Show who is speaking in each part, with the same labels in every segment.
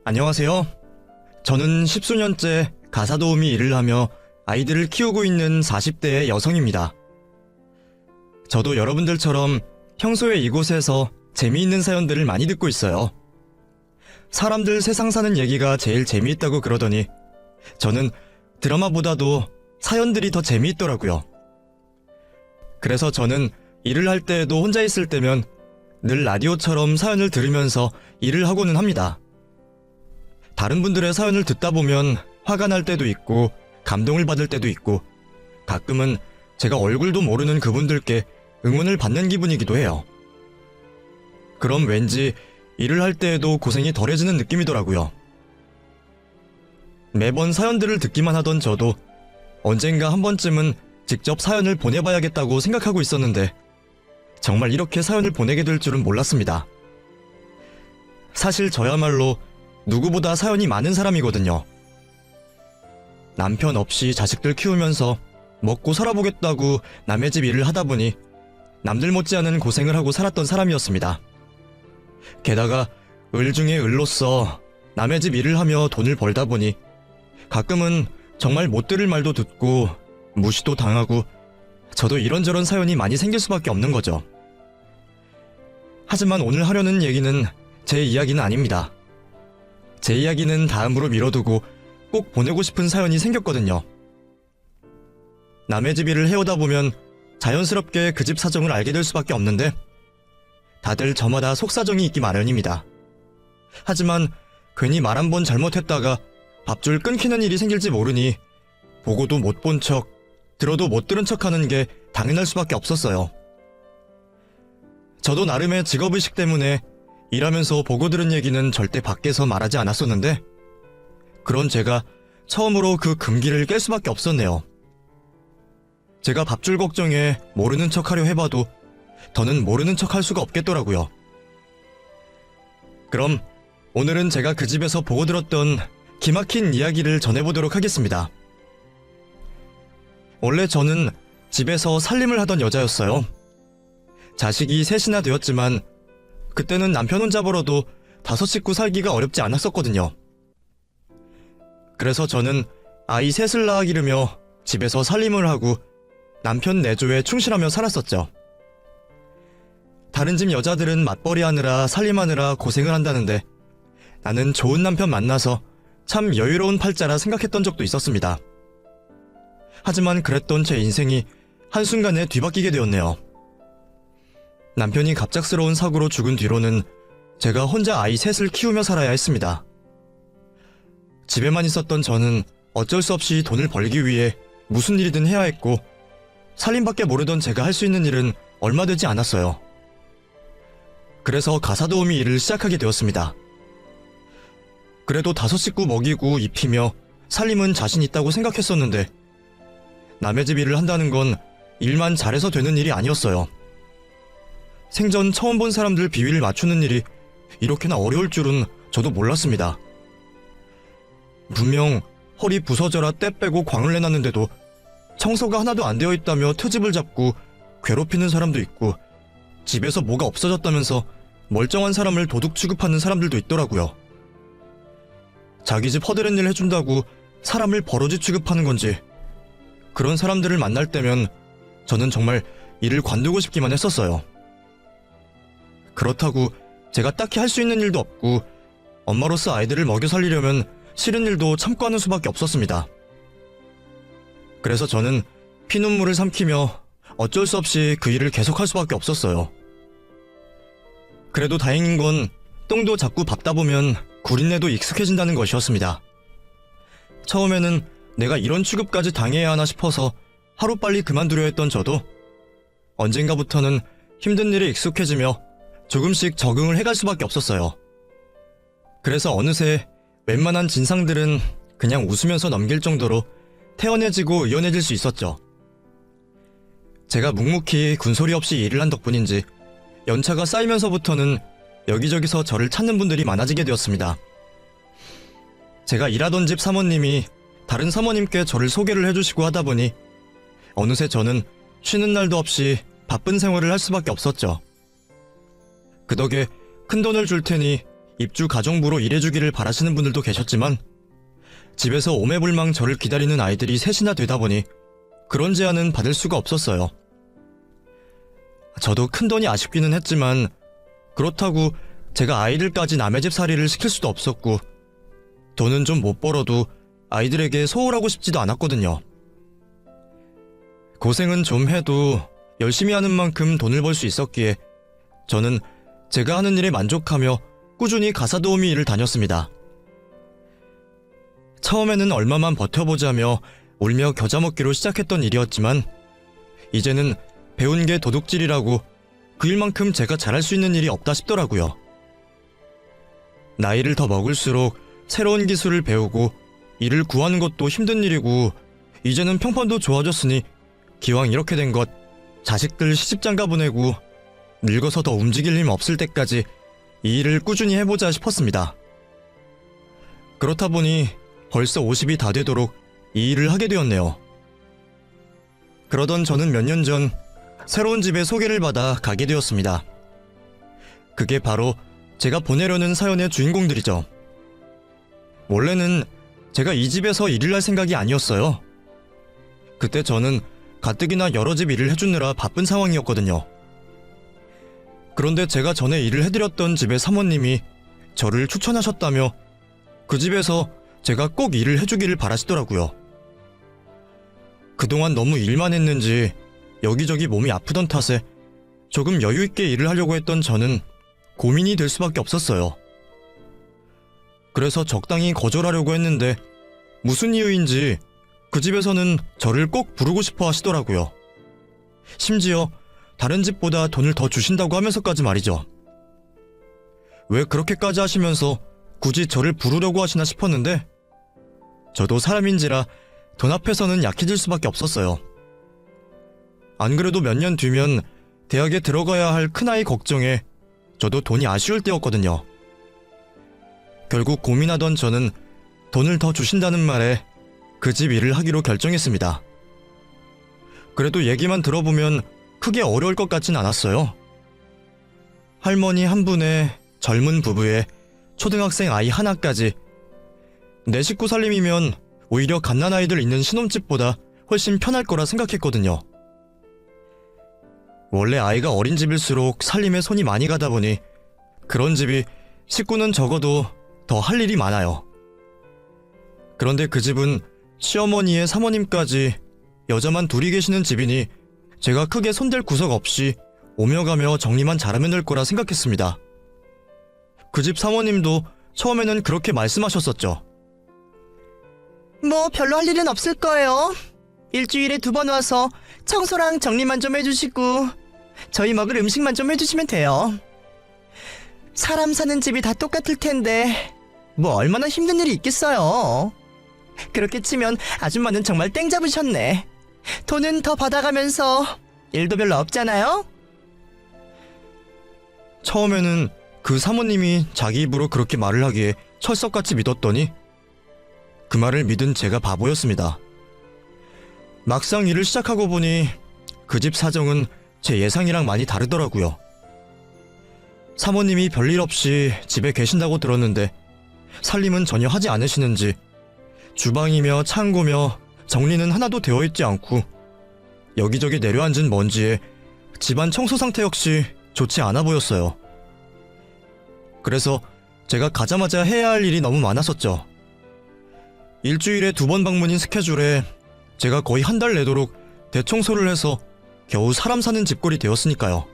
Speaker 1: 안녕하세요. 저는 십수년째 가사도우미 일을 하며 아이들을 키우고 있는 40대의 여성입니다. 저도 여러분들처럼 평소에 이곳에서 재미있는 사연들을 많이 듣고 있어요. 사람들 세상 사는 얘기가 제일 재미있다고 그러더니 저는 드라마보다도 사연들이 더 재미있더라고요. 그래서 저는 일을 할 때에도 혼자 있을 때면 늘 라디오처럼 사연을 들으면서 일을 하고는 합니다. 다른 분들의 사연을 듣다 보면 화가 날 때도 있고 감동을 받을 때도 있고 가끔은 제가 얼굴도 모르는 그분들께 응원을 받는 기분이기도 해요. 그럼 왠지 일을 할 때에도 고생이 덜해지는 느낌이더라고요. 매번 사연들을 듣기만 하던 저도 언젠가 한 번쯤은 직접 사연을 보내봐야겠다고 생각하고 있었는데 정말 이렇게 사연을 보내게 될 줄은 몰랐습니다. 사실 저야말로 누구보다 사연이 많은 사람이거든요. 남편 없이 자식들 키우면서 먹고 살아보겠다고 남의 집 일을 하다 보니 남들 못지않은 고생을 하고 살았던 사람이었습니다. 게다가 을 중에 을로서 남의 집 일을 하며 돈을 벌다 보니 가끔은 정말 못 들을 말도 듣고 무시도 당하고 저도 이런저런 사연이 많이 생길 수밖에 없는 거죠. 하지만 오늘 하려는 얘기는 제 이야기는 아닙니다. 제 이야기는 다음으로 미뤄두고 꼭 보내고 싶은 사연이 생겼거든요. 남의 집 일을 해오다 보면 자연스럽게 그 집 사정을 알게 될 수밖에 없는데 다들 저마다 속사정이 있기 마련입니다. 하지만 괜히 말 한 번 잘못했다가 밥줄 끊기는 일이 생길지 모르니 보고도 못 본 척, 들어도 못 들은 척하는 게 당연할 수밖에 없었어요. 저도 나름의 직업의식 때문에 일하면서 보고 들은 얘기는 절대 밖에서 말하지 않았었는데 그런 제가 처음으로 그 금기를 깰 수밖에 없었네요. 제가 밥줄 걱정에 모르는 척하려 해봐도 더는 모르는 척할 수가 없겠더라고요. 그럼 오늘은 제가 그 집에서 보고 들었던 기막힌 이야기를 전해보도록 하겠습니다. 원래 저는 집에서 살림을 하던 여자였어요. 자식이 셋이나 되었지만 그때는 남편 혼자 벌어도 5 식구 살기가 어렵지 않았었거든요. 그래서 저는 아이 셋을 낳아 기르며 집에서 살림을 하고 남편 내조에 충실하며 살았었죠. 다른 집 여자들은 맞벌이 하느라 살림하느라 고생을 한다는데 나는 좋은 남편 만나서 참 여유로운 팔자라 생각했던 적도 있었습니다. 하지만 그랬던 제 인생이 한순간에 뒤바뀌게 되었네요. 남편이 갑작스러운 사고로 죽은 뒤로는 제가 혼자 아이 셋을 키우며 살아야 했습니다. 집에만 있었던 저는 어쩔 수 없이 돈을 벌기 위해 무슨 일이든 해야 했고 살림밖에 모르던 제가 할 수 있는 일은 얼마 되지 않았어요. 그래서 가사도우미 일을 시작하게 되었습니다. 그래도 5 식구 먹이고 입히며 살림은 자신 있다고 생각했었는데 남의 집 일을 한다는 건 일만 잘해서 되는 일이 아니었어요. 생전 처음 본 사람들 비위를 맞추는 일이 이렇게나 어려울 줄은 저도 몰랐습니다. 분명 허리 부서져라 때 빼고 광을 내놨는데도 청소가 하나도 안 되어 있다며 트집을 잡고 괴롭히는 사람도 있고 집에서 뭐가 없어졌다면서 멀쩡한 사람을 도둑 취급하는 사람들도 있더라고요. 자기 집 허드렛 일 해준다고 사람을 버러지 취급하는 건지 그런 사람들을 만날 때면 저는 정말 일을 관두고 싶기만 했었어요. 그렇다고 제가 딱히 할 수 있는 일도 없고 엄마로서 아이들을 먹여 살리려면 싫은 일도 참고 하는 수밖에 없었습니다. 그래서 저는 피눈물을 삼키며 어쩔 수 없이 그 일을 계속할 수밖에 없었어요. 그래도 다행인 건 똥도 자꾸 밟다 보면 구린내도 익숙해진다는 것이었습니다. 처음에는 내가 이런 취급까지 당해야 하나 싶어서 하루빨리 그만두려 했던 저도 언젠가부터는 힘든 일에 익숙해지며 조금씩 적응을 해갈 수밖에 없었어요. 그래서 어느새 웬만한 진상들은 그냥 웃으면서 넘길 정도로 태연해지고 의연해질 수 있었죠. 제가 묵묵히 군소리 없이 일을 한 덕분인지 연차가 쌓이면서부터는 여기저기서 저를 찾는 분들이 많아지게 되었습니다. 제가 일하던 집 사모님이 다른 사모님께 저를 소개를 해주시고 하다 보니 어느새 저는 쉬는 날도 없이 바쁜 생활을 할 수밖에 없었죠. 그 덕에 큰돈을 줄 테니 입주 가정부로 일해주기를 바라시는 분들도 계셨지만 집에서 오매불망 저를 기다리는 아이들이 셋이나 되다 보니 그런 제안은 받을 수가 없었어요. 저도 큰돈이 아쉽기는 했지만 그렇다고 제가 아이들까지 남의 집 살이를 시킬 수도 없었고 돈은 좀 못 벌어도 아이들에게 소홀하고 싶지도 않았거든요. 고생은 좀 해도 열심히 하는 만큼 돈을 벌 수 있었기에 저는 제가 하는 일에 만족하며 꾸준히 가사도우미 일을 다녔습니다. 처음에는 얼마만 버텨보자며 울며 겨자 먹기로 시작했던 일이었지만 이제는 배운 게 도둑질이라고 그 일만큼 제가 잘할 수 있는 일이 없다 싶더라고요. 나이를 더 먹을수록 새로운 기술을 배우고 일을 구하는 것도 힘든 일이고 이제는 평판도 좋아졌으니 기왕 이렇게 된 것 자식들 시집장가 보내고 늙어서 더 움직일 힘 없을 때까지 이 일을 꾸준히 해보자 싶었습니다. 그렇다 보니 벌써 50이 다 되도록 이 일을 하게 되었네요. 그러던 저는 몇 년 전 새로운 집에 소개를 받아 가게 되었습니다. 그게 바로 제가 보내려는 사연의 주인공들이죠. 원래는 제가 이 집에서 일을 할 생각이 아니었어요. 그때 저는 가뜩이나 여러 집 일을 해주느라 바쁜 상황이었거든요. 그런데 제가 전에 일을 해드렸던 집의 사모님이 저를 추천하셨다며 그 집에서 제가 꼭 일을 해주기를 바라시더라고요. 그동안 너무 일만 했는지 여기저기 몸이 아프던 탓에 조금 여유있게 일을 하려고 했던 저는 고민이 될 수밖에 없었어요. 그래서 적당히 거절하려고 했는데 무슨 이유인지 그 집에서는 저를 꼭 부르고 싶어 하시더라고요. 심지어 다른 집보다 돈을 더 주신다고 하면서까지 말이죠. 왜 그렇게까지 하시면서 굳이 저를 부르려고 하시나 싶었는데 저도 사람인지라 돈 앞에서는 약해질 수밖에 없었어요. 안 그래도 몇 년 뒤면 대학에 들어가야 할 큰아이 걱정에 저도 돈이 아쉬울 때였거든요. 결국 고민하던 저는 돈을 더 주신다는 말에 그 집 일을 하기로 결정했습니다. 그래도 얘기만 들어보면 크게 어려울 것 같진 않았어요. 할머니 한 분에 젊은 부부에 초등학생 아이 하나까지 내 식구 살림이면 오히려 갓난아이들 있는 신혼집보다 훨씬 편할 거라 생각했거든요. 원래 아이가 어린 집일수록 살림에 손이 많이 가다 보니 그런 집이 식구는 적어도 더 할 일이 많아요. 그런데 그 집은 시어머니의 사모님까지 여자만 둘이 계시는 집이니 제가 크게 손댈 구석 없이 오며 가며 정리만 잘하면 될 거라 생각했습니다. 그 집 사모님도 처음에는 그렇게 말씀하셨었죠.
Speaker 2: 뭐 별로 할 일은 없을 거예요. 일주일에 2번 와서 청소랑 정리만 좀 해주시고 저희 먹을 음식만 좀 해주시면 돼요. 사람 사는 집이 다 똑같을 텐데 뭐 얼마나 힘든 일이 있겠어요. 그렇게 치면 아줌마는 정말 땡 잡으셨네. 돈은 더 받아가면서 일도 별로 없잖아요.
Speaker 1: 처음에는 그 사모님이 자기 입으로 그렇게 말을 하기에 철석같이 믿었더니 그 말을 믿은 제가 바보였습니다. 막상 일을 시작하고 보니 그 집 사정은 제 예상이랑 많이 다르더라고요. 사모님이 별일 없이 집에 계신다고 들었는데 살림은 전혀 하지 않으시는지 주방이며 창고며 정리는 하나도 되어 있지 않고 여기저기 내려앉은 먼지에 집안 청소 상태 역시 좋지 않아 보였어요. 그래서 제가 가자마자 해야 할 일이 너무 많았었죠. 일주일에 2번 방문인 스케줄에 제가 거의 한 달 내도록 대청소를 해서 겨우 사람 사는 집꼴이 되었으니까요.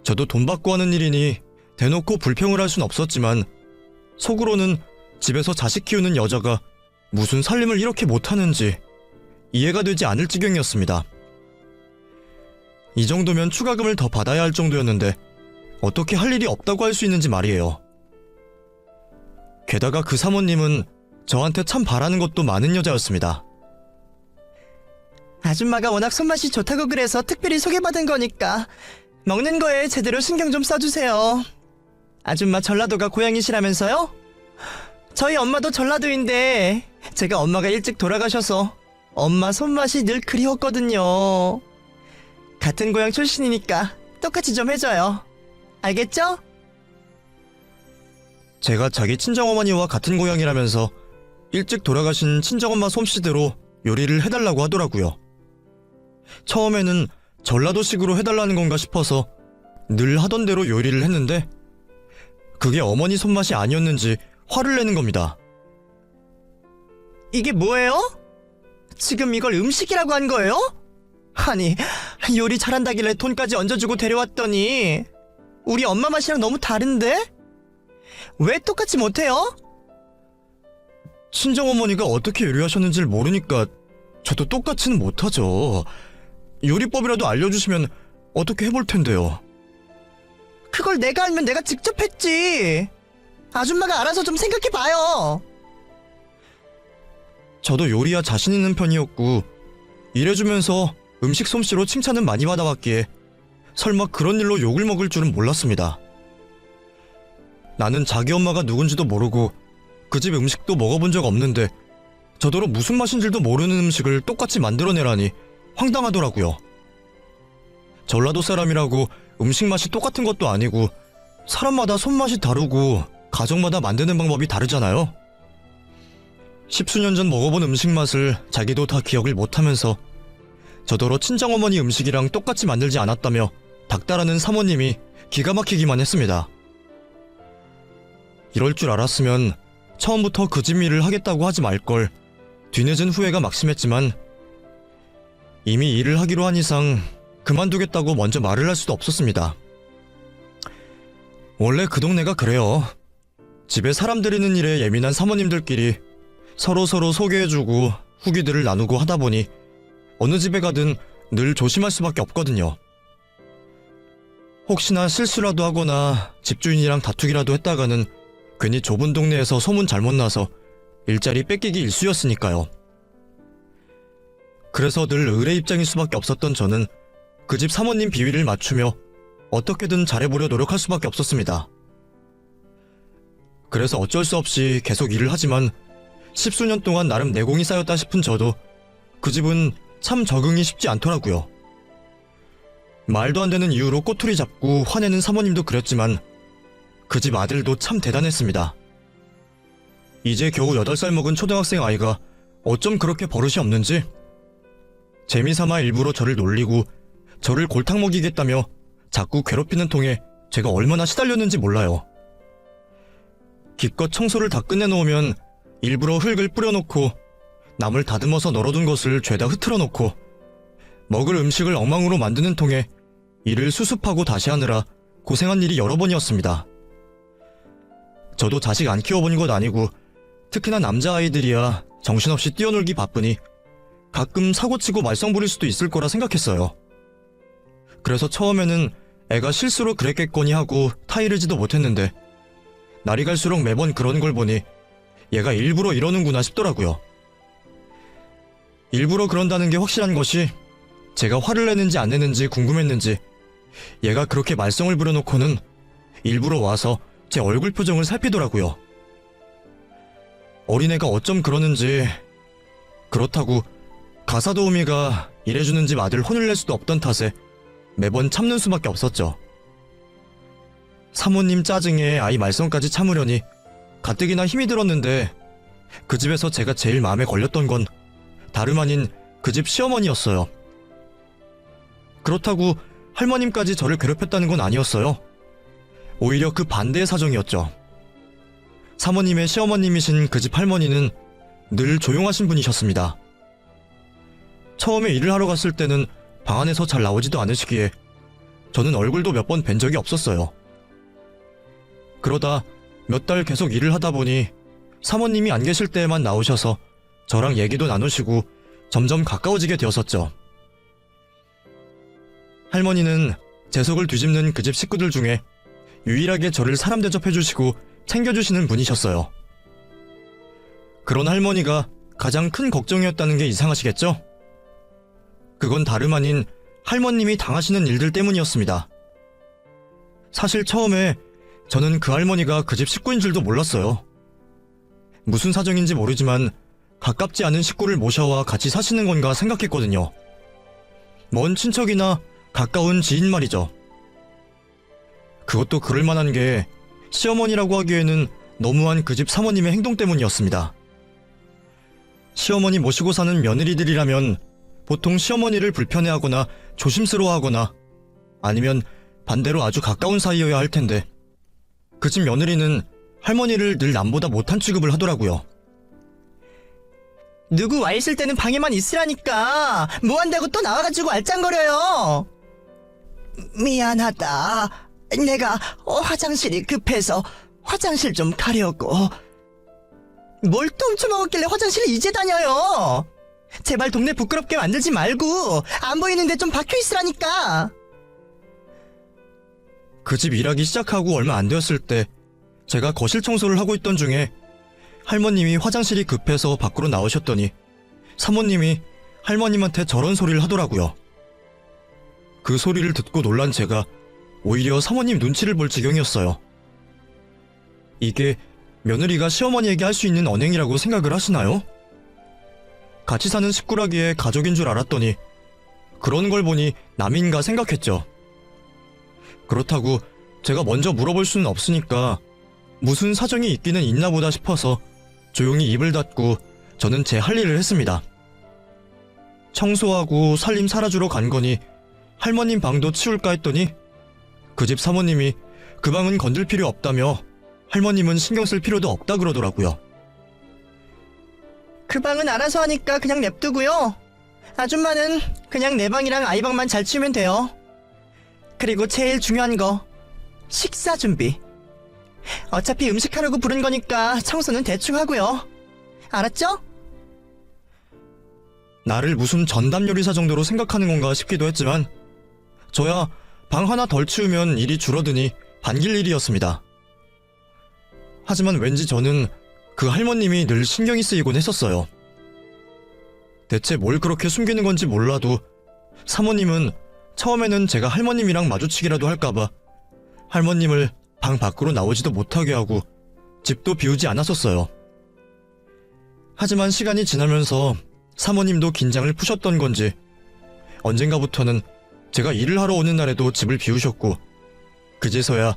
Speaker 1: 저도 돈 받고 하는 일이니 대놓고 불평을 할 순 없었지만 속으로는 집에서 자식 키우는 여자가 무슨 살림을 이렇게 못하는지 이해가 되지 않을 지경이었습니다. 이 정도면 추가금을 더 받아야 할 정도였는데 어떻게 할 일이 없다고 할 수 있는지 말이에요. 게다가 그 사모님은 저한테 참 바라는 것도 많은 여자였습니다.
Speaker 2: 아줌마가 워낙 손맛이 좋다고 그래서 특별히 소개받은 거니까 먹는 거에 제대로 신경 좀 써주세요. 아줌마 전라도가 고향이시라면서요? 저희 엄마도 전라도인데 제가 엄마가 일찍 돌아가셔서 엄마 손맛이 늘 그리웠거든요. 같은 고향 출신이니까 똑같이 좀 해줘요. 알겠죠?
Speaker 1: 제가 자기 친정어머니와 같은 고향이라면서 일찍 돌아가신 친정엄마 솜씨대로 요리를 해달라고 하더라고요. 처음에는 전라도식으로 해달라는 건가 싶어서 늘 하던 대로 요리를 했는데 그게 어머니 손맛이 아니었는지 화를 내는 겁니다.
Speaker 2: 이게 뭐예요? 지금 이걸 음식이라고 한 거예요? 아니, 요리 잘한다길래 돈까지 얹어주고 데려왔더니 우리 엄마 맛이랑 너무 다른데? 왜 똑같이 못해요?
Speaker 1: 친정어머니가 어떻게 요리하셨는지를 모르니까 저도 똑같이는 못하죠. 요리법이라도 알려주시면 어떻게 해볼 텐데요.
Speaker 2: 그걸 내가 알면 내가 직접 했지. 아줌마가 알아서 좀 생각해봐요.
Speaker 1: 저도 요리야 자신 있는 편이었고 일해주면서 음식 솜씨로 칭찬은 많이 받아왔기에 설마 그런 일로 욕을 먹을 줄은 몰랐습니다. 나는 자기 엄마가 누군지도 모르고 그 집 음식도 먹어본 적 없는데 저더러 무슨 맛인지도 모르는 음식을 똑같이 만들어내라니 황당하더라고요. 전라도 사람이라고 음식 맛이 똑같은 것도 아니고 사람마다 손맛이 다르고 가정마다 만드는 방법이 다르잖아요. 십수년 전 먹어본 음식 맛을 자기도 다 기억을 못하면서 저더러 친정어머니 음식이랑 똑같이 만들지 않았다며 닥달하는 사모님이 기가 막히기만 했습니다. 이럴 줄 알았으면 처음부터 그 집 일을 하겠다고 하지 말걸 뒤늦은 후회가 막심했지만 이미 일을 하기로 한 이상 그만두겠다고 먼저 말을 할 수도 없었습니다. 원래 그 동네가 그래요. 집에 사람 들이는 일에 예민한 사모님들끼리 서로서로 소개해주고 후기들을 나누고 하다 보니 어느 집에 가든 늘 조심할 수밖에 없거든요. 혹시나 실수라도 하거나 집주인이랑 다투기라도 했다가는 괜히 좁은 동네에서 소문 잘못 나서 일자리 뺏기기 일쑤였으니까요. 그래서 늘 의뢰 입장일 수밖에 없었던 저는 그 집 사모님 비위를 맞추며 어떻게든 잘해보려 노력할 수밖에 없었습니다. 그래서 어쩔 수 없이 계속 일을 하지만 십수년 동안 나름 내공이 쌓였다 싶은 저도 그 집은 참 적응이 쉽지 않더라고요. 말도 안 되는 이유로 꼬투리 잡고 화내는 사모님도 그랬지만 그 집 아들도 참 대단했습니다. 이제 겨우 8살 먹은 초등학생 아이가 어쩜 그렇게 버릇이 없는지 재미삼아 일부러 저를 놀리고 저를 골탕 먹이겠다며 자꾸 괴롭히는 통에 제가 얼마나 시달렸는지 몰라요. 기껏 청소를 다 끝내놓으면 일부러 흙을 뿌려놓고 남을 다듬어서 널어둔 것을 죄다 흐트러놓고 먹을 음식을 엉망으로 만드는 통에 이를 수습하고 다시 하느라 고생한 일이 여러 번이었습니다. 저도 자식 안 키워본 것 아니고 특히나 남자아이들이야 정신없이 뛰어놀기 바쁘니 가끔 사고치고 말썽 부릴 수도 있을 거라 생각했어요. 그래서 처음에는 애가 실수로 그랬겠거니 하고 타이르지도 못했는데 날이 갈수록 매번 그런 걸 보니 얘가 일부러 이러는구나 싶더라고요. 일부러 그런다는 게 확실한 것이 제가 화를 내는지 안 내는지 궁금했는지 얘가 그렇게 말썽을 부려놓고는 일부러 와서 제 얼굴 표정을 살피더라고요. 어린애가 어쩜 그러는지 그렇다고 가사도우미가 일해주는 집 아들 혼을 낼 수도 없던 탓에 매번 참는 수밖에 없었죠. 사모님 짜증에 아이 말썽까지 참으려니 가뜩이나 힘이 들었는데 그 집에서 제가 제일 마음에 걸렸던 건 다름 아닌 그 집 시어머니였어요. 그렇다고 할머님까지 저를 괴롭혔다는 건 아니었어요. 오히려 그 반대의 사정이었죠. 사모님의 시어머님이신 그 집 할머니는 늘 조용하신 분이셨습니다. 처음에 일을 하러 갔을 때는 방 안에서 잘 나오지도 않으시기에 저는 얼굴도 몇 번 뵌 적이 없었어요. 그러다 몇 달 계속 일을 하다 보니 사모님이 안 계실 때에만 나오셔서 저랑 얘기도 나누시고 점점 가까워지게 되었었죠. 할머니는 제 속을 뒤집는 그 집 식구들 중에 유일하게 저를 사람 대접해주시고 챙겨주시는 분이셨어요. 그런 할머니가 가장 큰 걱정이었다는 게 이상하시겠죠? 그건 다름 아닌 할머님이 당하시는 일들 때문이었습니다. 사실 처음에 저는 그 할머니가 그 집 식구인 줄도 몰랐어요. 무슨 사정인지 모르지만 가깝지 않은 식구를 모셔와 같이 사시는 건가 생각했거든요. 먼 친척이나 가까운 지인 말이죠. 그것도 그럴 만한 게 시어머니라고 하기에는 너무한 그 집 사모님의 행동 때문이었습니다. 시어머니 모시고 사는 며느리들이라면 보통 시어머니를 불편해하거나 조심스러워하거나 아니면 반대로 아주 가까운 사이여야 할 텐데 그 집 며느리는 할머니를 늘 남보다 못한 취급을 하더라고요.
Speaker 2: 누구 와 있을 때는 방에만 있으라니까 뭐 한다고 또 나와가지고 알짱거려요. 미안하다. 내가 화장실이 급해서 화장실 좀 가려고. 뭘 또 훔쳐먹었길래 화장실을 이제 다녀요. 제발 동네 부끄럽게 만들지 말고 안 보이는데 좀 박혀있으라니까.
Speaker 1: 그 집 일하기 시작하고 얼마 안 되었을 때 제가 거실 청소를 하고 있던 중에 할머님이 화장실이 급해서 밖으로 나오셨더니 사모님이 할머님한테 저런 소리를 하더라고요. 그 소리를 듣고 놀란 제가 오히려 사모님 눈치를 볼 지경이었어요. 이게 며느리가 시어머니에게 할 수 있는 언행이라고 생각을 하시나요? 같이 사는 식구라기에 가족인 줄 알았더니 그런 걸 보니 남인가 생각했죠. 그렇다고 제가 먼저 물어볼 수는 없으니까 무슨 사정이 있기는 있나 보다 싶어서 조용히 입을 닫고 저는 제 할 일을 했습니다. 청소하고 살림 살아주러 간 거니 할머님 방도 치울까 했더니 그 집 사모님이 그 방은 건들 필요 없다며 할머님은 신경 쓸 필요도 없다 그러더라고요.
Speaker 2: 그 방은 알아서 하니까 그냥 냅두고요. 아줌마는 그냥 내 방이랑 아이 방만 잘 치우면 돼요. 그리고 제일 중요한 거 식사 준비. 어차피 음식하려고 부른 거니까 청소는 대충 하고요. 알았죠?
Speaker 1: 나를 무슨 전담 요리사 정도로 생각하는 건가 싶기도 했지만 저야 방 하나 덜 치우면 일이 줄어드니 반길 일이었습니다. 하지만 왠지 저는 그 할머님이 늘 신경이 쓰이곤 했었어요. 대체 뭘 그렇게 숨기는 건지 몰라도 사모님은 처음에는 제가 할머님이랑 마주치기라도 할까봐 할머님을 방 밖으로 나오지도 못하게 하고 집도 비우지 않았었어요. 하지만 시간이 지나면서 사모님도 긴장을 푸셨던 건지 언젠가부터는 제가 일을 하러 오는 날에도 집을 비우셨고 그제서야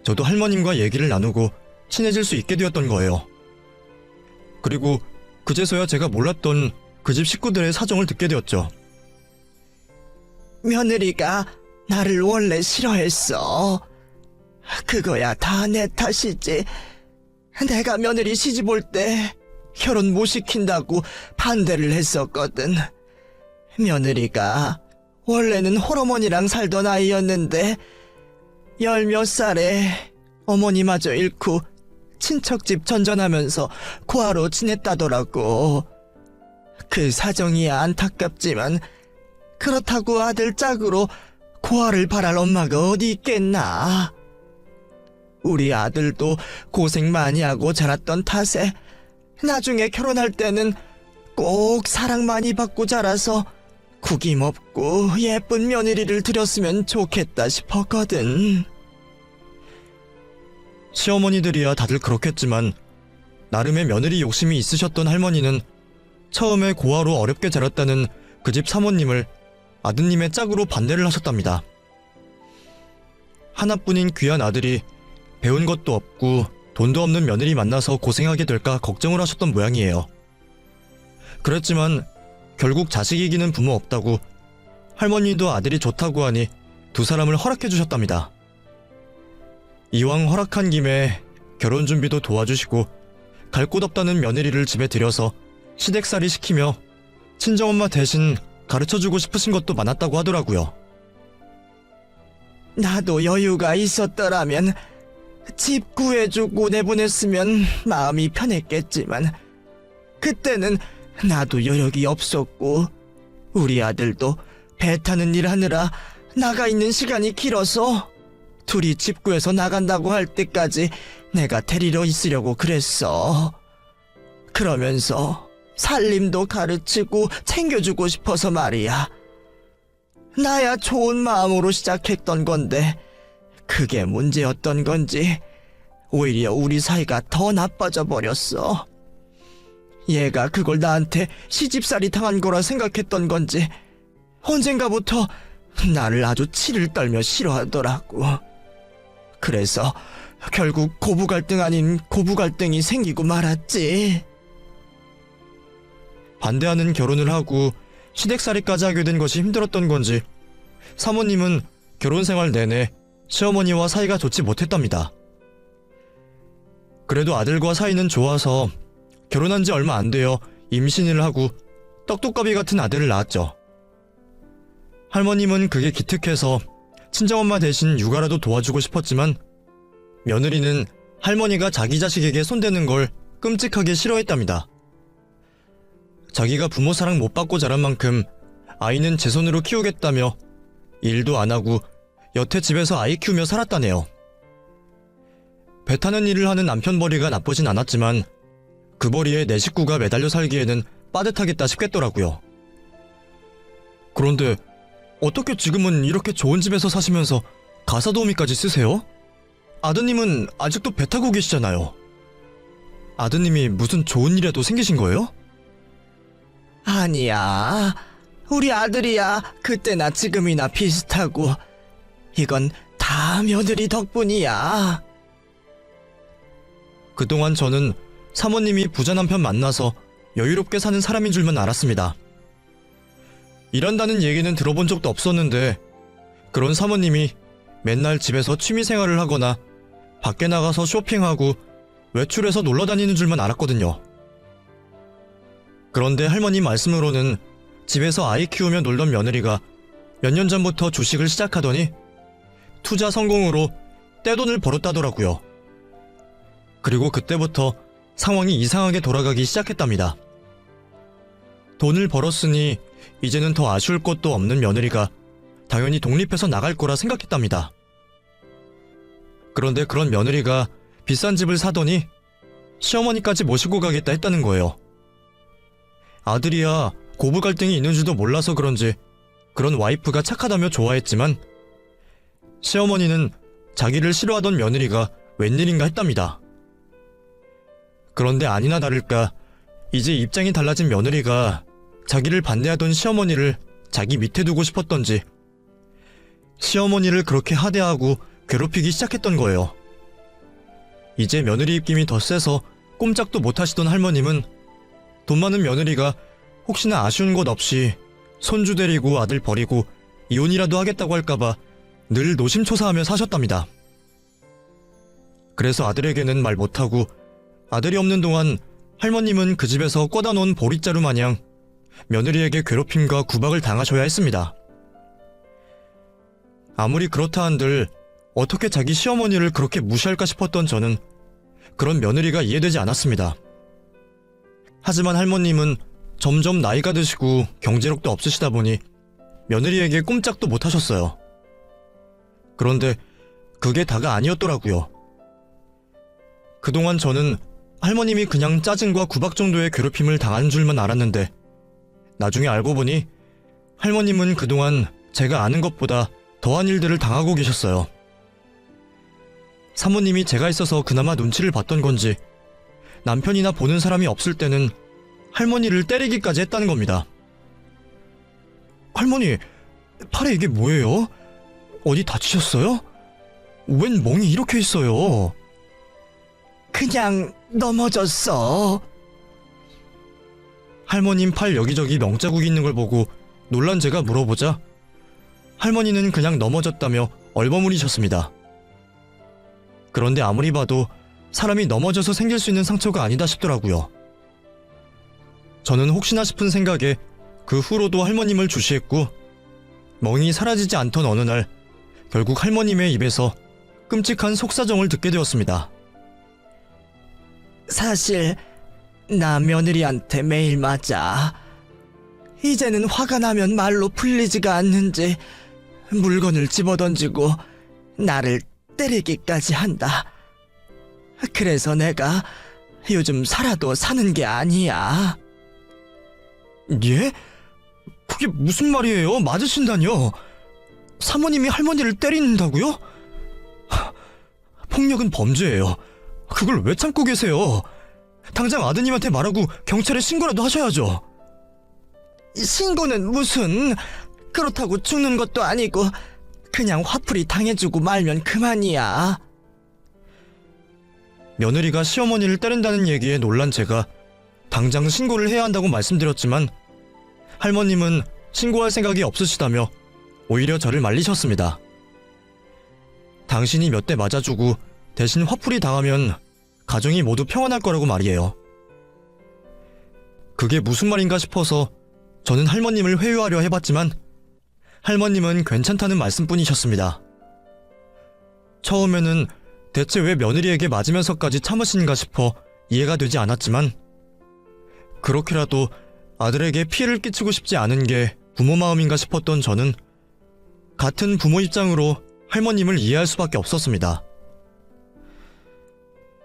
Speaker 1: 저도 할머님과 얘기를 나누고 친해질 수 있게 되었던 거예요. 그리고 그제서야 제가 몰랐던 그 집 식구들의 사정을 듣게 되었죠.
Speaker 2: 며느리가 나를 원래 싫어했어. 그거야 다 내 탓이지. 내가 며느리 시집 올 때 결혼 못 시킨다고 반대를 했었거든. 며느리가 원래는 홀어머니랑 살던 아이였는데 10몇 살에 어머니마저 잃고 친척집 전전하면서 고아로 지냈다더라고. 그 사정이 안타깝지만 그렇다고 아들 짝으로 고아를 바랄 엄마가 어디 있겠나. 우리 아들도 고생 많이 하고 자랐던 탓에 나중에 결혼할 때는 꼭 사랑 많이 받고 자라서 구김없고 예쁜 며느리를 들였으면 좋겠다 싶었거든.
Speaker 1: 시어머니들이야 다들 그렇겠지만 나름의 며느리 욕심이 있으셨던 할머니는 처음에 고아로 어렵게 자랐다는 그 집 사모님을 아드님의 짝으로 반대를 하셨답니다. 하나뿐인 귀한 아들이 배운 것도 없고 돈도 없는 며느리 만나서 고생하게 될까 걱정을 하셨던 모양이에요. 그랬지만 결국 자식 이기는 부모 없다고 할머니도 아들이 좋다고 하니 두 사람을 허락해 주셨답니다. 이왕 허락한 김에 결혼 준비도 도와주시고 갈 곳 없다는 며느리를 집에 들여서 시댁살이 시키며 친정엄마 대신 가르쳐주고 싶으신 것도 많았다고 하더라고요.
Speaker 2: 나도 여유가 있었더라면 집 구해주고 내보냈으면 마음이 편했겠지만 그때는 나도 여력이 없었고 우리 아들도 배 타는 일 하느라 나가 있는 시간이 길어서 둘이 집 구해서 나간다고 할 때까지 내가 데리러 있으려고 그랬어. 그러면서 살림도 가르치고 챙겨주고 싶어서 말이야. 나야 좋은 마음으로 시작했던 건데 그게 문제였던 건지 오히려 우리 사이가 더 나빠져 버렸어. 얘가 그걸 나한테 시집살이 당한 거라 생각했던 건지 언젠가부터 나를 아주 치를 떨며 싫어하더라고. 그래서 결국 고부 갈등 아닌 고부 갈등이 생기고 말았지.
Speaker 1: 반대하는 결혼을 하고 시댁살이까지 하게 된 것이 힘들었던 건지 사모님은 결혼 생활 내내 시어머니와 사이가 좋지 못했답니다. 그래도 아들과 사이는 좋아서 결혼한 지 얼마 안 되어 임신을 하고 떡두꺼비 같은 아들을 낳았죠. 할머님은 그게 기특해서 친정엄마 대신 육아라도 도와주고 싶었지만 며느리는 할머니가 자기 자식에게 손대는 걸 끔찍하게 싫어했답니다. 자기가 부모 사랑 못 받고 자란 만큼 아이는 제 손으로 키우겠다며 일도 안 하고 여태 집에서 아이 키우며 살았다네요. 배 타는 일을 하는 남편 벌이가 나쁘진 않았지만 그 벌이에 내 식구가 매달려 살기에는 빠듯하겠다 싶겠더라고요. 그런데 어떻게 지금은 이렇게 좋은 집에서 사시면서 가사 도우미까지 쓰세요? 아드님은 아직도 배 타고 계시잖아요. 아드님이 무슨 좋은 일이라도 생기신 거예요?
Speaker 2: 아니야. 우리 아들이야 그때나 지금이나 비슷하고 이건 다 며느리 덕분이야.
Speaker 1: 그동안 저는 사모님이 부자 남편 만나서 여유롭게 사는 사람인 줄만 알았습니다. 일한다는 얘기는 들어본 적도 없었는데 그런 사모님이 맨날 집에서 취미생활을 하거나 밖에 나가서 쇼핑하고 외출해서 놀러 다니는 줄만 알았거든요. 그런데 할머니 말씀으로는 집에서 아이 키우며 놀던 며느리가 몇 년 전부터 주식을 시작하더니 투자 성공으로 떼돈을 벌었다더라고요. 그리고 그때부터 상황이 이상하게 돌아가기 시작했답니다. 돈을 벌었으니 이제는 더 아쉬울 것도 없는 며느리가 당연히 독립해서 나갈 거라 생각했답니다. 그런데 그런 며느리가 비싼 집을 사더니 시어머니까지 모시고 가겠다 했다는 거예요. 아들이야 고부 갈등이 있는 줄도 몰라서 그런지 그런 와이프가 착하다며 좋아했지만 시어머니는 자기를 싫어하던 며느리가 웬일인가 했답니다. 그런데 아니나 다를까 이제 입장이 달라진 며느리가 자기를 반대하던 시어머니를 자기 밑에 두고 싶었던지 시어머니를 그렇게 하대하고 괴롭히기 시작했던 거예요. 이제 며느리 입김이 더 세서 꼼짝도 못하시던 할머님은 돈 많은 며느리가 혹시나 아쉬운 것 없이 손주 데리고 아들 버리고 이혼이라도 하겠다고 할까봐 늘 노심초사하며 사셨답니다. 그래서 아들에게는 말 못하고 아들이 없는 동안 할머님은 그 집에서 꿔다 놓은 보릿자루 마냥 며느리에게 괴롭힘과 구박을 당하셔야 했습니다. 아무리 그렇다 한들 어떻게 자기 시어머니를 그렇게 무시할까 싶었던 저는 그런 며느리가 이해되지 않았습니다. 하지만 할머님은 점점 나이가 드시고 경제력도 없으시다 보니 며느리에게 꼼짝도 못하셨어요. 그런데 그게 다가 아니었더라고요. 그동안 저는 할머님이 그냥 짜증과 구박 정도의 괴롭힘을 당한 줄만 알았는데 나중에 알고 보니 할머님은 그동안 제가 아는 것보다 더한 일들을 당하고 계셨어요. 사모님이 제가 있어서 그나마 눈치를 봤던 건지 남편이나 보는 사람이 없을 때는 할머니를 때리기까지 했다는 겁니다. 할머니, 팔에 이게 뭐예요? 어디 다치셨어요? 웬 멍이 이렇게 있어요?
Speaker 2: 그냥 넘어졌어.
Speaker 1: 할머님 팔 여기저기 명자국이 있는 걸 보고 놀란 제가 물어보자 할머니는 그냥 넘어졌다며 얼버무리셨습니다. 그런데 아무리 봐도 사람이 넘어져서 생길 수 있는 상처가 아니다 싶더라고요. 저는 혹시나 싶은 생각에 그 후로도 할머님을 주시했고 멍이 사라지지 않던 어느 날 결국 할머님의 입에서 끔찍한 속사정을 듣게 되었습니다.
Speaker 2: 사실 나 며느리한테 매일 맞아. 이제는 화가 나면 말로 풀리지가 않는지 물건을 집어던지고 나를 때리기까지 한다. 그래서 내가 요즘 살아도 사는 게 아니야.
Speaker 1: 예? 그게 무슨 말이에요? 맞으신다뇨? 사모님이 할머니를 때린다고요? 폭력은 범죄예요. 그걸 왜 참고 계세요? 당장 아드님한테 말하고 경찰에 신고라도 하셔야죠.
Speaker 2: 신고는 무슨... 그렇다고 죽는 것도 아니고 그냥 화풀이 당해주고 말면 그만이야.
Speaker 1: 며느리가 시어머니를 때린다는 얘기에 놀란 제가 당장 신고를 해야 한다고 말씀드렸지만 할머님은 신고할 생각이 없으시다며 오히려 저를 말리셨습니다. 당신이 몇 대 맞아주고 대신 화풀이 당하면 가정이 모두 평안할 거라고 말이에요. 그게 무슨 말인가 싶어서 저는 할머님을 회유하려 해봤지만 할머님은 괜찮다는 말씀뿐이셨습니다. 처음에는 대체 왜 며느리에게 맞으면서까지 참으시는가 싶어 이해가 되지 않았지만 그렇게라도 아들에게 피해를 끼치고 싶지 않은 게 부모 마음인가 싶었던 저는 같은 부모 입장으로 할머님을 이해할 수밖에 없었습니다.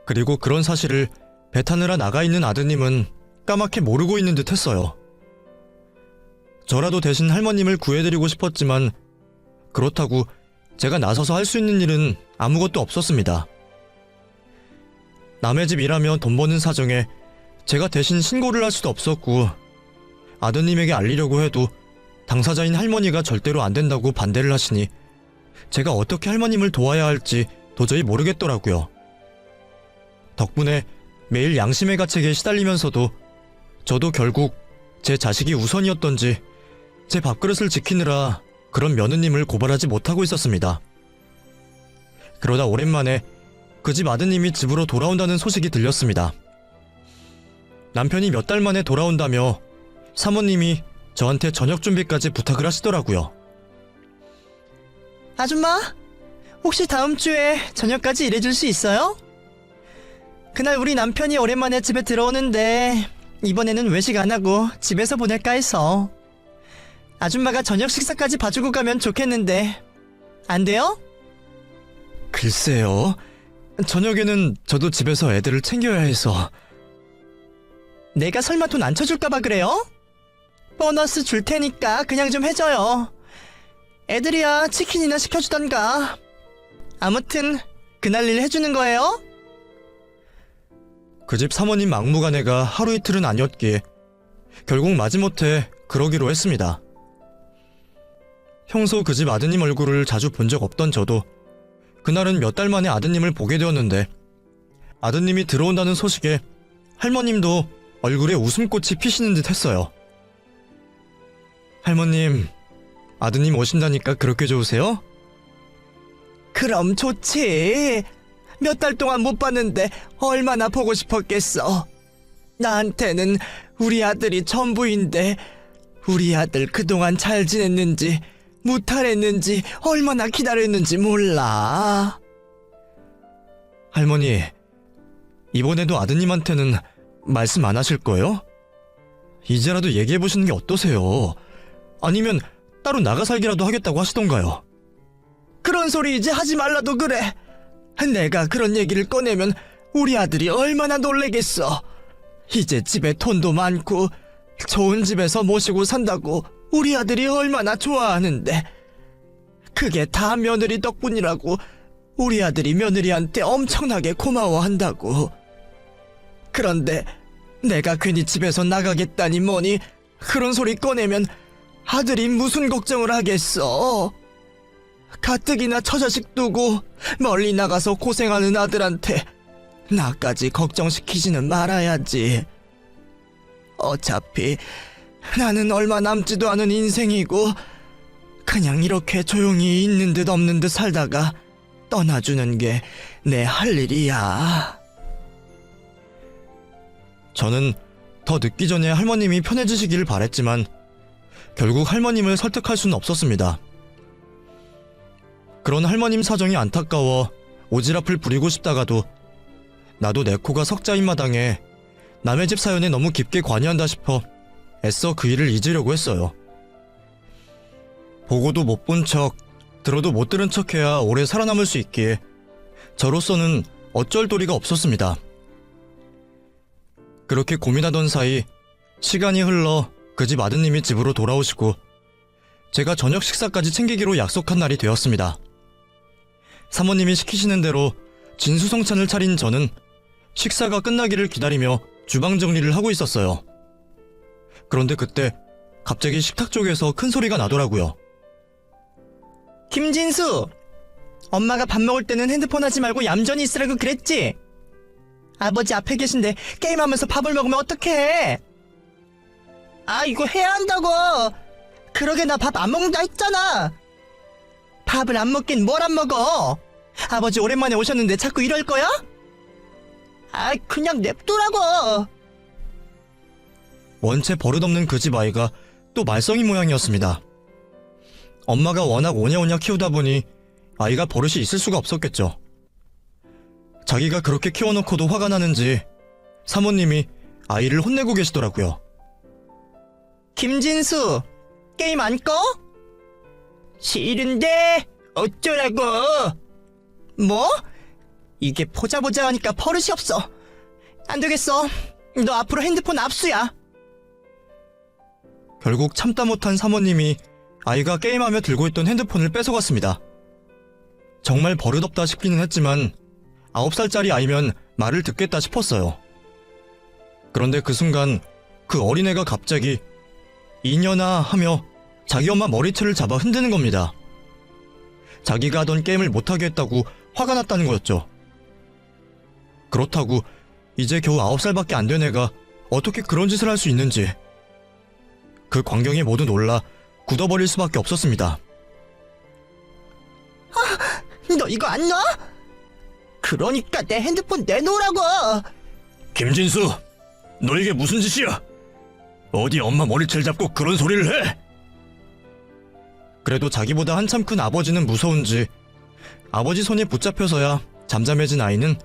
Speaker 1: 그리고 그런 사실을 배타느라 나가 있는 아드님은 까맣게 모르고 있는 듯 했어요. 저라도 대신 할머님을 구해드리고 싶었지만 그렇다고 제가 나서서 할 수 있는 일은 아무것도 없었습니다. 남의 집 일하며 돈 버는 사정에 제가 대신 신고를 할 수도 없었고 아드님에게 알리려고 해도 당사자인 할머니가 절대로 안 된다고 반대를 하시니 제가 어떻게 할머님을 도와야 할지 도저히 모르겠더라고요. 덕분에 매일 양심의 가책에 시달리면서도 저도 결국 제 자식이 우선이었던지 제 밥그릇을 지키느라 그런 며느님을 고발하지 못하고 있었습니다. 그러다 오랜만에 그 집 아드님이 집으로 돌아온다는 소식이 들렸습니다. 남편이 몇 달 만에 돌아온다며 사모님이 저한테 저녁 준비까지 부탁을 하시더라고요.
Speaker 2: 아줌마, 혹시 다음 주에 저녁까지 일해줄 수 있어요? 그날 우리 남편이 오랜만에 집에 들어오는데 이번에는 외식 안 하고 집에서 보낼까 해서 아줌마가 저녁 식사까지 봐주고 가면 좋겠는데 안 돼요?
Speaker 1: 글쎄요. 저녁에는 저도 집에서 애들을 챙겨야 해서.
Speaker 2: 내가 설마 돈 안 쳐줄까봐 그래요? 보너스 줄 테니까 그냥 좀 해줘요. 애들이야 치킨이나 시켜주던가. 아무튼 그날 일 해주는 거예요?
Speaker 1: 그 집 사모님 막무가내가 하루 이틀은 아니었기에 결국 마지못해 그러기로 했습니다. 평소 그 집 아드님 얼굴을 자주 본 적 없던 저도 그날은 몇 달 만에 아드님을 보게 되었는데 아드님이 들어온다는 소식에 할머님도 얼굴에 웃음꽃이 피시는 듯 했어요. 할머님, 아드님 오신다니까 그렇게 좋으세요?
Speaker 2: 그럼 좋지. 몇 달 동안 못 봤는데 얼마나 보고 싶었겠어. 나한테는 우리 아들이 전부인데 우리 아들 그동안 잘 지냈는지 무탈했는지 얼마나 기다렸는지 몰라.
Speaker 1: 할머니, 이번에도 아드님한테는 말씀 안 하실 거예요? 이제라도 얘기해보시는 게 어떠세요? 아니면 따로 나가 살기라도 하겠다고 하시던가요?
Speaker 2: 그런 소리 이제 하지 말라도 그래. 내가 그런 얘기를 꺼내면 우리 아들이 얼마나 놀래겠어. 이제 집에 돈도 많고 좋은 집에서 모시고 산다고 우리 아들이 얼마나 좋아하는데 그게 다 며느리 덕분이라고 우리 아들이 며느리한테 엄청나게 고마워한다고. 그런데 내가 괜히 집에서 나가겠다니 뭐니 그런 소리 꺼내면 아들이 무슨 걱정을 하겠어. 가뜩이나 처자식 두고 멀리 나가서 고생하는 아들한테 나까지 걱정시키지는 말아야지. 어차피 나는 얼마 남지도 않은 인생이고 그냥 이렇게 조용히 있는 듯 없는 듯 살다가 떠나주는 게 내 할 일이야.
Speaker 1: 저는 더 늦기 전에 할머님이 편해지시기를 바랬지만 결국 할머님을 설득할 수는 없었습니다. 그런 할머님 사정이 안타까워 오지랖을 부리고 싶다가도 나도 내 코가 석자인 마당에 남의 집 사연에 너무 깊게 관여한다 싶어 애써 그 일을 잊으려고 했어요. 보고도 못 본 척, 들어도 못 들은 척해야 오래 살아남을 수 있기에 저로서는 어쩔 도리가 없었습니다. 그렇게 고민하던 사이 시간이 흘러 그 집 아드님이 집으로 돌아오시고 제가 저녁 식사까지 챙기기로 약속한 날이 되었습니다. 사모님이 시키시는 대로 진수성찬을 차린 저는 식사가 끝나기를 기다리며 주방 정리를 하고 있었어요. 그런데 그때 갑자기 식탁 쪽에서 큰 소리가 나더라고요.
Speaker 2: 김진수! 엄마가 밥 먹을 때는 핸드폰 하지 말고 얌전히 있으라고 그랬지? 아버지 앞에 계신데 게임하면서 밥을 먹으면 어떡해? 아, 이거 해야 한다고. 그러게 나 밥 안 먹는다 했잖아. 밥을 안 먹긴 뭘 안 먹어. 아버지 오랜만에 오셨는데 자꾸 이럴 거야? 아, 그냥 냅두라고.
Speaker 1: 원체 버릇없는 그 집 아이가 또 말썽인 모양이었습니다. 엄마가 워낙 오냐오냐 키우다 보니 아이가 버릇이 있을 수가 없었겠죠. 자기가 그렇게 키워놓고도 화가 나는지 사모님이 아이를 혼내고 계시더라고요.
Speaker 2: 김진수, 게임 안 꺼? 싫은데 어쩌라고? 뭐? 이게 보자 하니까 버릇이 없어. 안 되겠어. 너 앞으로 핸드폰 압수야.
Speaker 1: 결국 참다 못한 사모님이 아이가 게임하며 들고 있던 핸드폰을 뺏어갔습니다. 정말 버릇없다 싶기는 했지만 9살짜리 아이면 말을 듣겠다 싶었어요. 그런데 그 순간 그 어린애가 갑자기 이년아 하며 자기 엄마 머리채를 잡아 흔드는 겁니다. 자기가 하던 게임을 못하게 했다고 화가 났다는 거였죠. 그렇다고 이제 겨우 9살밖에 안 된 애가 어떻게 그런 짓을 할 수 있는지 그 광경에 모두 놀라 굳어버릴 수밖에 없었습니다.
Speaker 2: 너 이거 안 놔? 그러니까 내 핸드폰 내놓으라고.
Speaker 1: 김진수, 너 이게 무슨 짓이야? 어디 엄마 머리채를 잡고 그런 소리를 해? 그래도 자기보다 한참 큰 아버지는 무서운지 아버지 손에 붙잡혀서야 잠잠해진 아이는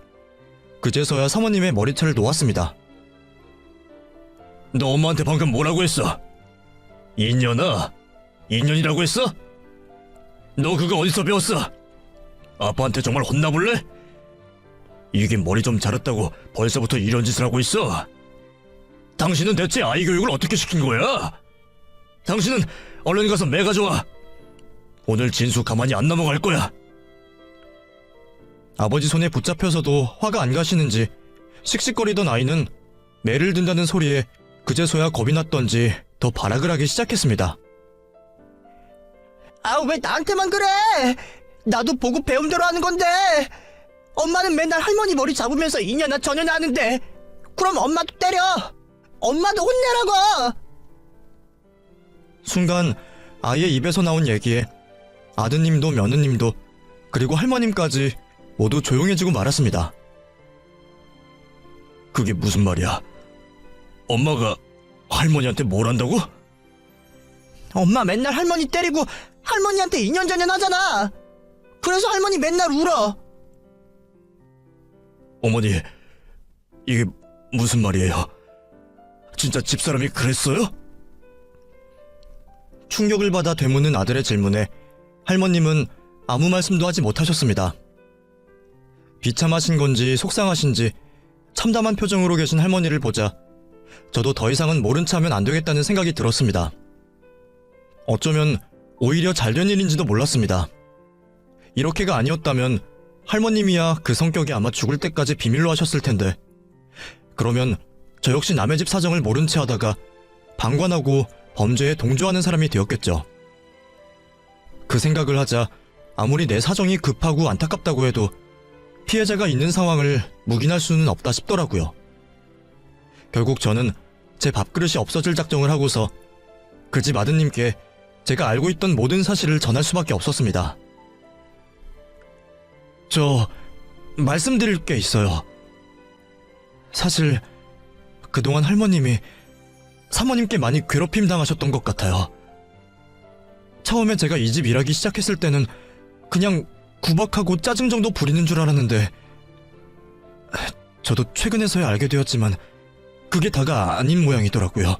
Speaker 1: 그제서야 사모님의 머리채를 놓았습니다. 너 엄마한테 방금 뭐라고 했어? 이년아? 이년이라고 했어? 너 그거 어디서 배웠어? 아빠한테 정말 혼나볼래? 이게 머리 좀 자랐다고 벌써부터 이런 짓을 하고 있어? 당신은 대체 아이 교육을 어떻게 시킨 거야? 당신은 얼른 가서 매 가져와. 오늘 진수 가만히 안 넘어갈 거야. 아버지 손에 붙잡혀서도 화가 안 가시는지 씩씩거리던 아이는 매를 든다는 소리에 그제서야 겁이 났던지 더 발악을 하기 시작했습니다.
Speaker 2: 아, 왜 나한테만 그래? 나도 보고 배운 대로 하는 건데. 엄마는 맨날 할머니 머리 잡으면서 이년아 저년아 하는데 그럼 엄마도 때려. 엄마도 혼내라고.
Speaker 1: 순간 아이의 입에서 나온 얘기에 아드님도 며느님도 그리고 할머님까지 모두 조용해지고 말았습니다. 그게 무슨 말이야? 엄마가 할머니한테 뭘 한다고?
Speaker 2: 엄마 맨날 할머니 때리고 할머니한테 이년저년 하잖아. 그래서 할머니 맨날 울어.
Speaker 1: 어머니, 이게 무슨 말이에요? 진짜 집사람이 그랬어요? 충격을 받아 되묻는 아들의 질문에 할머님은 아무 말씀도 하지 못하셨습니다. 비참하신 건지 속상하신지 참담한 표정으로 계신 할머니를 보자 저도 더 이상은 모른 체 하면 안 되겠다는 생각이 들었습니다. 어쩌면 오히려 잘된 일인지도 몰랐습니다. 이렇게가 아니었다면 할머님이야 그 성격이 아마 죽을 때까지 비밀로 하셨을 텐데 그러면 저 역시 남의 집 사정을 모른 채 하다가 방관하고 범죄에 동조하는 사람이 되었겠죠. 그 생각을 하자 아무리 내 사정이 급하고 안타깝다고 해도 피해자가 있는 상황을 묵인할 수는 없다 싶더라고요. 결국 저는 제 밥그릇이 없어질 작정을 하고서 그 집 아드님께 제가 알고 있던 모든 사실을 전할 수밖에 없었습니다. 저 말씀드릴 게 있어요. 사실 그동안 할머님이 사모님께 많이 괴롭힘 당하셨던 것 같아요. 처음에 제가 이 집 일하기 시작했을 때는 그냥 구박하고 짜증 정도 부리는 줄 알았는데 저도 최근에서야 알게 되었지만 그게 다가 아닌 모양이더라고요.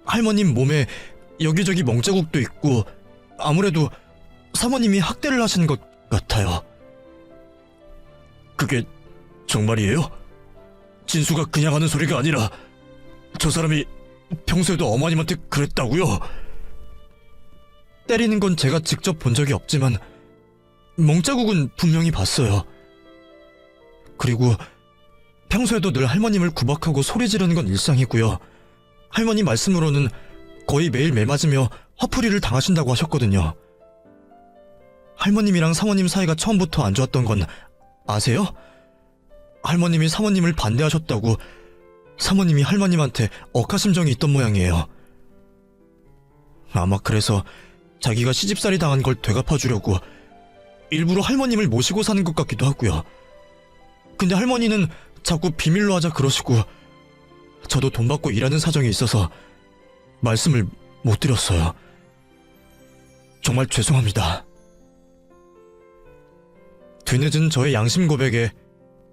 Speaker 1: 할머님 몸에 여기저기 멍자국도 있고 아무래도 사모님이 학대를 하신 것 같아요. 그게 정말이에요? 진수가 그냥 하는 소리가 아니라 저 사람이 평소에도 어머님한테 그랬다고요? 때리는 건 제가 직접 본 적이 없지만 멍자국은 분명히 봤어요. 그리고 평소에도 늘 할머님을 구박하고 소리 지르는 건 일상이고요. 할머니 말씀으로는 거의 매일 매맞으며 화풀이를 당하신다고 하셨거든요. 할머님이랑 사모님 사이가 처음부터 안 좋았던 건 아세요? 할머님이 사모님을 반대하셨다고 사모님이 할머님한테 억하심정이 있던 모양이에요. 아마 그래서 자기가 시집살이 당한 걸 되갚아주려고 일부러 할머님을 모시고 사는 것 같기도 하고요. 근데 할머니는 자꾸 비밀로 하자 그러시고 저도 돈 받고 일하는 사정이 있어서 말씀을 못 드렸어요. 정말 죄송합니다. 뒤늦은 저의 양심 고백에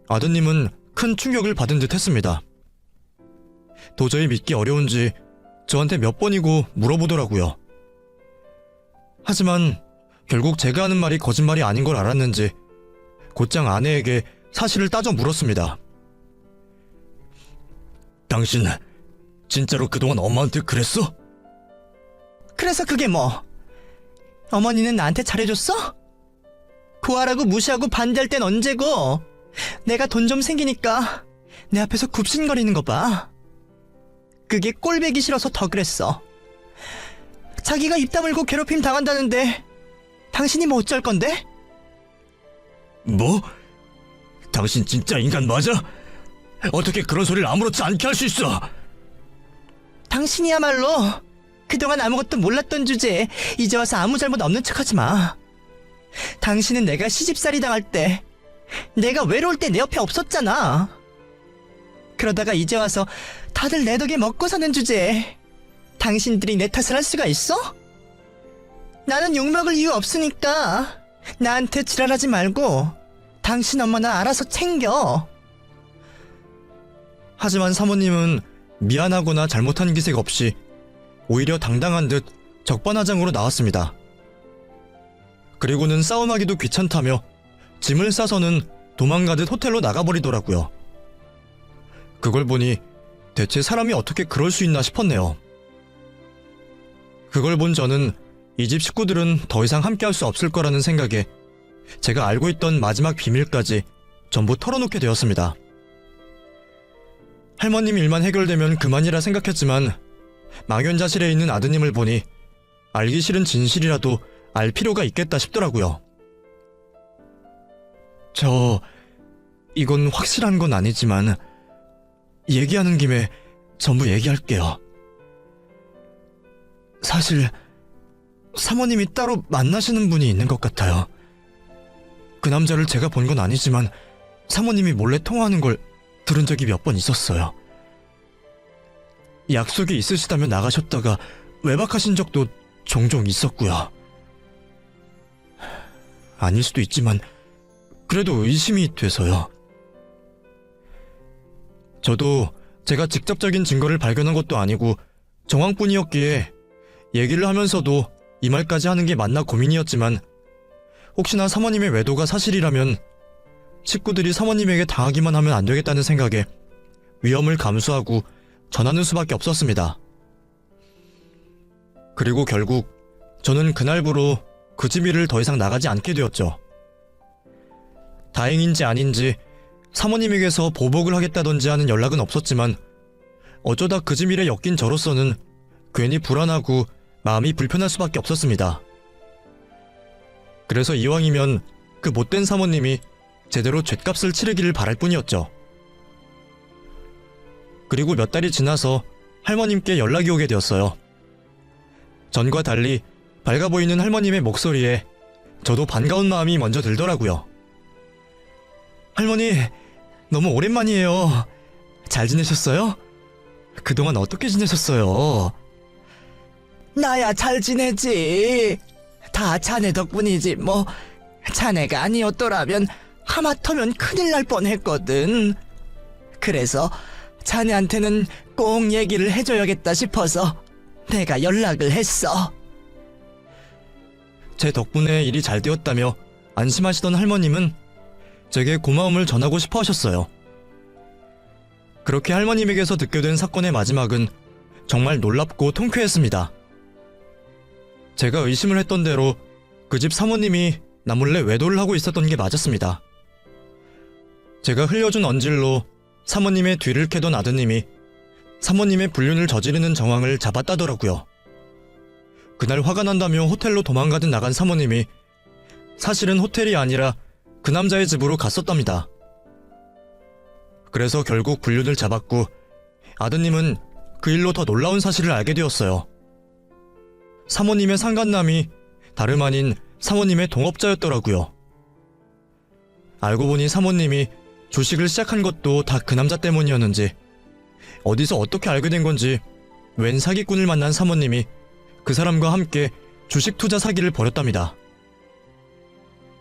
Speaker 1: 아드님은 큰 충격을 받은 듯 했습니다. 도저히 믿기 어려운지 저한테 몇 번이고 물어보더라고요. 하지만 결국 제가 하는 말이 거짓말이 아닌 걸 알았는지 곧장 아내에게 사실을 따져 물었습니다. 당신 진짜로 그동안 엄마한테 그랬어?
Speaker 2: 그래서 그게 뭐? 어머니는 나한테 잘해줬어? 구하라고 무시하고 반대할 땐 언제고? 내가 돈 좀 생기니까 내 앞에서 굽신거리는 거 봐. 그게 꼴배기 싫어서 더 그랬어. 자기가 입 다물고 괴롭힘 당한다는데 당신이 뭐 어쩔 건데?
Speaker 1: 뭐? 당신 진짜 인간 맞아? 어떻게 그런 소리를 아무렇지 않게 할 수 있어?
Speaker 2: 당신이야말로 그동안 아무것도 몰랐던 주제에 이제 와서 아무 잘못 없는 척하지 마. 당신은 내가 시집살이 당할 때, 내가 외로울 때 내 옆에 없었잖아. 그러다가 이제 와서 다들 내 덕에 먹고 사는 주제에 당신들이 내 탓을 할 수가 있어? 나는 욕먹을 이유 없으니까 나한테 지랄하지 말고 당신 엄마나 알아서 챙겨.
Speaker 1: 하지만 사모님은 미안하거나 잘못한 기색 없이 오히려 당당한 듯 적반하장으로 나왔습니다. 그리고는 싸움하기도 귀찮다며 짐을 싸서는 도망가듯 호텔로 나가버리더라고요. 그걸 보니 대체 사람이 어떻게 그럴 수 있나 싶었네요. 그걸 본 저는 이 집 식구들은 더 이상 함께할 수 없을 거라는 생각에 제가 알고 있던 마지막 비밀까지 전부 털어놓게 되었습니다. 할머님 일만 해결되면 그만이라 생각했지만 망연자실해 있는 아드님을 보니 알기 싫은 진실이라도 알 필요가 있겠다 싶더라고요. 이건 확실한 건 아니지만 얘기하는 김에 전부 얘기할게요. 사실 사모님이 따로 만나시는 분이 있는 것 같아요. 그 남자를 제가 본 건 아니지만 사모님이 몰래 통화하는 걸 들은 적이 몇 번 있었어요. 약속이 있으시다며 나가셨다가 외박하신 적도 종종 있었고요. 아닐 수도 있지만 그래도 의심이 돼서요. 저도 제가 직접적인 증거를 발견한 것도 아니고 정황뿐이었기에 얘기를 하면서도 이 말까지 하는 게 맞나 고민이었지만 혹시나 사모님의 외도가 사실이라면 식구들이 사모님에게 당하기만 하면 안 되겠다는 생각에 위험을 감수하고 전하는 수밖에 없었습니다. 그리고 결국 저는 그날부로 그 집 일을 더 이상 나가지 않게 되었죠. 다행인지 아닌지 사모님에게서 보복을 하겠다던지 하는 연락은 없었지만 어쩌다 그 집 일에 엮인 저로서는 괜히 불안하고 마음이 불편할 수밖에 없었습니다. 그래서 이왕이면 그 못된 사모님이 제대로 죗값을 치르기를 바랄 뿐이었죠. 그리고 몇 달이 지나서 할머님께 연락이 오게 되었어요. 전과 달리 밝아 보이는 할머님의 목소리에 저도 반가운 마음이 먼저 들더라고요. 할머니, 너무 오랜만이에요. 잘 지내셨어요? 그동안 어떻게 지내셨어요?
Speaker 2: 나야 잘 지내지. 다 자네 덕분이지 뭐. 자네가 아니었더라면 하마터면 큰일 날 뻔했거든. 그래서 자네한테는 꼭 얘기를 해줘야겠다 싶어서 내가 연락을 했어.
Speaker 1: 제 덕분에 일이 잘 되었다며 안심하시던 할머님은 제게 고마움을 전하고 싶어 하셨어요. 그렇게 할머님에게서 듣게 된 사건의 마지막은 정말 놀랍고 통쾌했습니다. 제가 의심을 했던 대로 그 집 사모님이 나 몰래 외도를 하고 있었던 게 맞았습니다. 제가 흘려준 언질로 사모님의 뒤를 캐던 아드님이 사모님의 불륜을 저지르는 정황을 잡았다더라고요. 그날 화가 난다며 호텔로 도망가듯 나간 사모님이 사실은 호텔이 아니라 그 남자의 집으로 갔었답니다. 그래서 결국 불륜을 잡았고 아드님은 그 일로 더 놀라운 사실을 알게 되었어요. 사모님의 상간남이 다름 아닌 사모님의 동업자였더라고요. 알고 보니 사모님이 주식을 시작한 것도 다 그 남자 때문이었는지, 어디서 어떻게 알게 된 건지 웬 사기꾼을 만난 사모님이 그 사람과 함께 주식 투자 사기를 벌였답니다.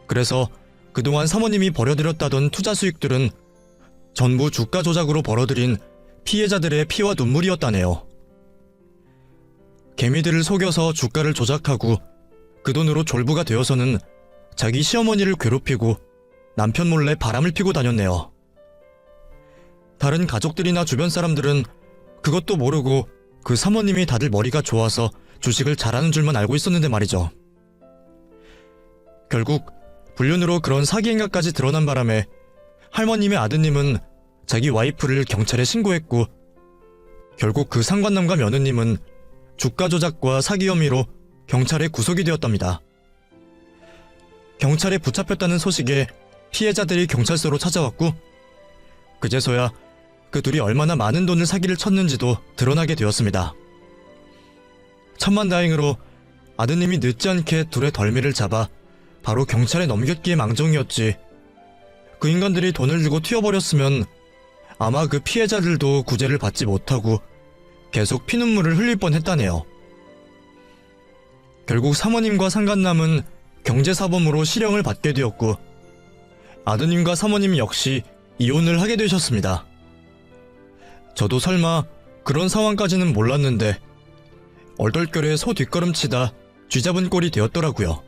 Speaker 1: 그래서 그동안 사모님이 벌여들였다던 투자 수익들은 전부 주가 조작으로 벌어들인 피해자들의 피와 눈물이었다네요. 개미들을 속여서 주가를 조작하고 그 돈으로 졸부가 되어서는 자기 시어머니를 괴롭히고 남편 몰래 바람을 피고 다녔네요. 다른 가족들이나 주변 사람들은 그것도 모르고 그 사모님이 다들 머리가 좋아서 주식을 잘하는 줄만 알고 있었는데 말이죠. 결국 불륜으로 그런 사기 행각까지 드러난 바람에 할머님의 아드님은 자기 와이프를 경찰에 신고했고, 결국 그 상관남과 며느님은 주가 조작과 사기 혐의로 경찰에 구속이 되었답니다. 경찰에 붙잡혔다는 소식에 피해자들이 경찰서로 찾아왔고, 그제서야 그 둘이 얼마나 많은 돈을 사기를 쳤는지도 드러나게 되었습니다. 천만다행으로 아드님이 늦지 않게 둘의 덜미를 잡아 바로 경찰에 넘겼기에 망정이었지, 그 인간들이 돈을 주고 튀어버렸으면 아마 그 피해자들도 구제를 받지 못하고 계속 피눈물을 흘릴 뻔했다네요. 결국 사모님과 상간남은 경제사범으로 실형을 받게 되었고, 아드님과 사모님 역시 이혼을 하게 되셨습니다. 저도 설마 그런 상황까지는 몰랐는데 얼떨결에 소 뒷걸음치다 쥐잡은 꼴이 되었더라고요.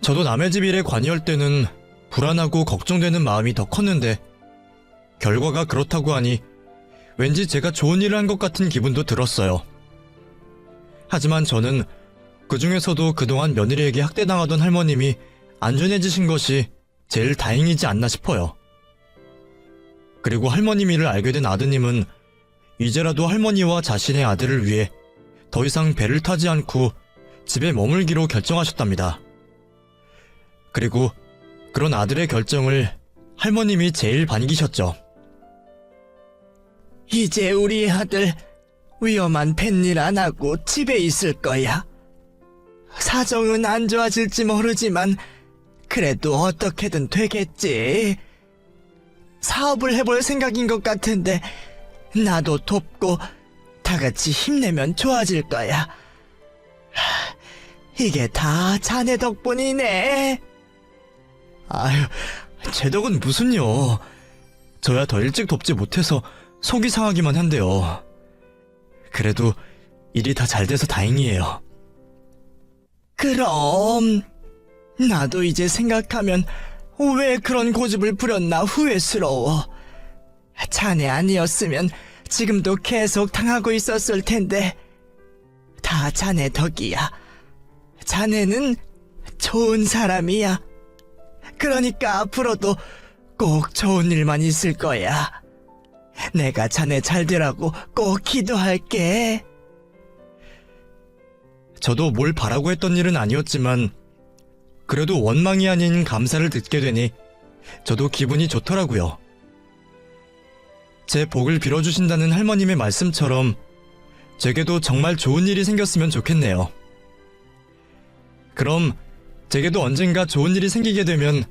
Speaker 1: 저도 남의 집 일에 관여할 때는 불안하고 걱정되는 마음이 더 컸는데, 결과가 그렇다고 하니 왠지 제가 좋은 일을 한 것 같은 기분도 들었어요. 하지만 저는 그 중에서도 그동안 며느리에게 학대당하던 할머님이 안전해지신 것이 제일 다행이지 않나 싶어요. 그리고 할머님 일을 알게 된 아드님은 이제라도 할머니와 자신의 아들을 위해 더 이상 배를 타지 않고 집에 머물기로 결정하셨답니다. 그리고 그런 아들의 결정을 할머님이 제일 반기셨죠.
Speaker 2: 이제 우리 아들 위험한 뱃일 안 하고 집에 있을 거야. 사정은 안 좋아질지 모르지만 그래도 어떻게든 되겠지. 사업을 해볼 생각인 것 같은데 나도 돕고 다 같이 힘내면 좋아질 거야. 이게 다 자네 덕분이네.
Speaker 1: 아유, 제 덕은 무슨요. 저야 더 일찍 돕지 못해서 속이 상하기만 한데요. 그래도 일이 다 잘 돼서 다행이에요.
Speaker 2: 그럼 나도 이제 생각하면 왜 그런 고집을 부렸나 후회스러워. 자네 아니었으면 지금도 계속 당하고 있었을 텐데 다 자네 덕이야. 자네는 좋은 사람이야. 그러니까 앞으로도 꼭 좋은 일만 있을 거야. 내가 자네 잘 되라고 꼭 기도할게.
Speaker 1: 저도 뭘 바라고 했던 일은 아니었지만 그래도 원망이 아닌 감사를 듣게 되니 저도 기분이 좋더라고요. 제 복을 빌어주신다는 할머님의 말씀처럼 제게도 정말 좋은 일이 생겼으면 좋겠네요. 그럼 제게도 언젠가 좋은 일이 생기게 되면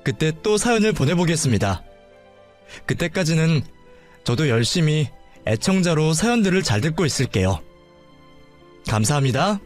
Speaker 1: 그때 또 사연을 보내보겠습니다. 그때까지는 저도 열심히 애청자로 사연들을 잘 듣고 있을게요. 감사합니다.